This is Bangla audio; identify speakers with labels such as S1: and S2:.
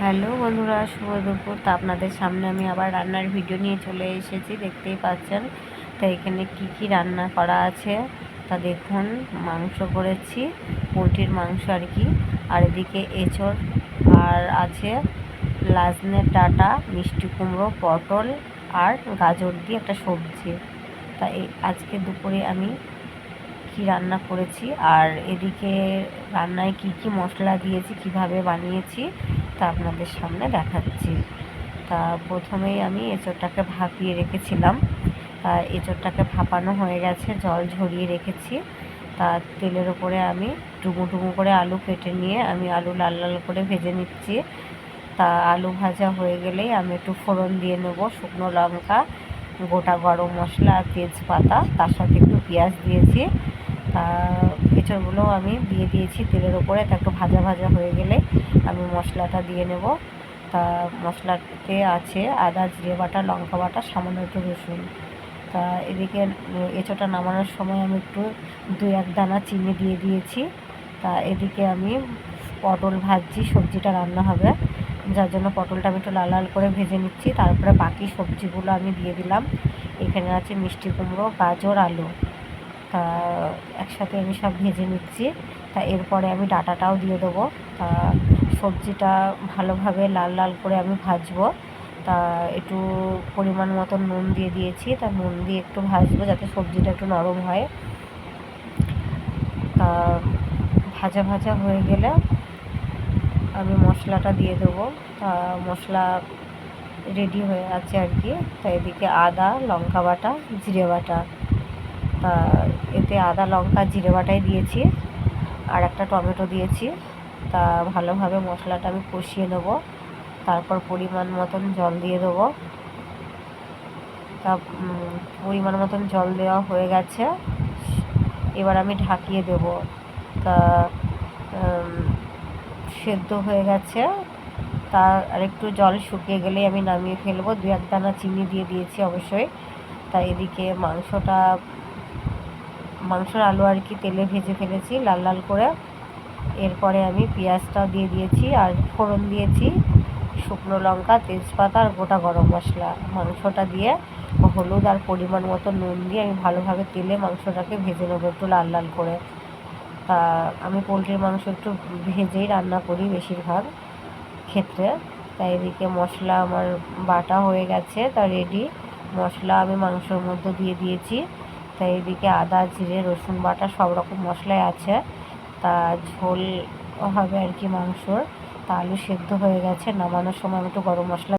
S1: হ্যালো বন্ধুরা, শুভ দুপুর। তা আপনাদের সামনে আমি আবার রান্নার ভিডিও নিয়ে চলে এসেছি, দেখতেই পাচ্ছেন। তো এখানে কি রান্না করা আছে তা দেখুন। মাংস করেছি, পোলট্রির মাংস আর কি। আর এদিকে এঁচড়, আর আছে লাজনের ডাঁটা, মিষ্টি কুমড়ো, পটল আর গাজর দিয়ে একটা সবজি। তা আজকে দুপুরে আমি কি রান্না করেছি আর এদিকে রান্নায় কি মশলা দিয়েছি, কিভাবে বানিয়েছি তা আপনাদের সামনে দেখাচ্ছি। তা প্রথমেই আমি এঁচড়টাকে ভাপিয়ে রেখেছিলাম। তা এঁচড়টাকে ভাপানো হয়ে গেছে, জল ঝরিয়ে রেখেছি। তা তেলের ওপরে আমি ডুমো করে আলু কেটে নিয়ে আমি আলু লাল লাল করে ভেজে নিচ্ছি। তা আলু ভাজা হয়ে গেলেই আমি একটু ফোড়ন দিয়ে নেব, শুকনো লঙ্কা, গোটা গরম মশলা আর তেজপাতা, তার সাথে একটু পেঁয়াজ দিয়েছি। তা এঁচড়গুলো আমি দিয়ে দিয়েছি তেলের ওপরে। তা একটু ভাজা ভাজা হয়ে গেলে আমি মশলাটা দিয়ে নেব। তা মশলাতে আছে আদা, জিরে বাটা, লঙ্কা বাটা, সামান্য একটু রসুন। তা এদিকে এঁচড়টা নামানোর সময় আমি একটু 2-1 দানা চিনি দিয়ে দিয়েছি। তা এদিকে আমি পটল ভাজছি, সবজিটা রান্না হবে, যার জন্য পটলটা আমি একটু লাল লাল করে ভেজে নিচ্ছি। তারপরে বাকি সবজিগুলো আমি দিয়ে দিলাম। এখানে আছে মিষ্টি কুমড়ো, গাজর, আলু। তা একসাথে আমি সব ভেজে নিচ্ছি। তা এরপরে আমি ডাঁটাটাও দিয়ে দেবো। তা সবজিটা ভালোভাবে লাল লাল করে আমি ভাজবো। তা একটু পরিমাণ মতো নুন দিয়ে দিয়েছি। তা নুন দিয়ে একটু ভাজবো যাতে সবজিটা একটু নরম হয়। তা ভাজা ভাজা হয়ে গেলে আমি মশলাটা দিয়ে দেবো। তা মশলা রেডি হয়ে আছে আর কি। তা এদিকে আদা, লঙ্কা বাটা, জিরে বাটা। তা এতে আদা, লঙ্কা, জিরে বাটাই দিয়েছি, আর একটা টমেটো দিয়েছি। তা ভালোভাবে মশলাটা আমি কষিয়ে নেব। তারপর পরিমাণ মতন জল দিয়ে দেবো। তা পরিমাণ মতন জল দেওয়া হয়ে গেছে, এবার আমি ঢাকিয়ে দেব। তা সেদ্ধ হয়ে গেছে। তা আরেকটু জল শুকিয়ে গেলেই আমি নামিয়ে ফেলবো। 2-1 দানা চিনি দিয়ে দিয়েছি অবশ্যই। তা এদিকে মাংসর আলু আর কি তেলে ভেজে ফেলেছি লাল লাল করে। এরপরে আমি পেঁয়াজটাও দিয়ে দিয়েছি আর ফোড়ন দিয়েছি, শুকনো লঙ্কা, তেজপাতা আর গোটা গরম মশলা। মাংসটা দিয়ে হলুদ আর পরিমাণ মতো নুন দিয়ে আমি ভালোভাবে তেলে মাংসটাকে ভেজে নেবো একটু লাল লাল করে। তা আমি পোলট্রির মাংস একটু ভেজেই রান্না করি বেশিরভাগ ক্ষেত্রে। তাই এদিকে মশলা আমার বাটা হয়ে গেছে, তা রেডি। মশলা আমি মাংসের মধ্যে দিয়ে দিয়েছি। তাই এদিকে আদা, জিরে, রসুন বাটা সব রকম মশলাই আছে। তা ঝোল হবে আর কি মাংসর। তা আলু সেদ্ধ হয়ে গেছে, নামানোর সময় আমি একটু গরম মশলা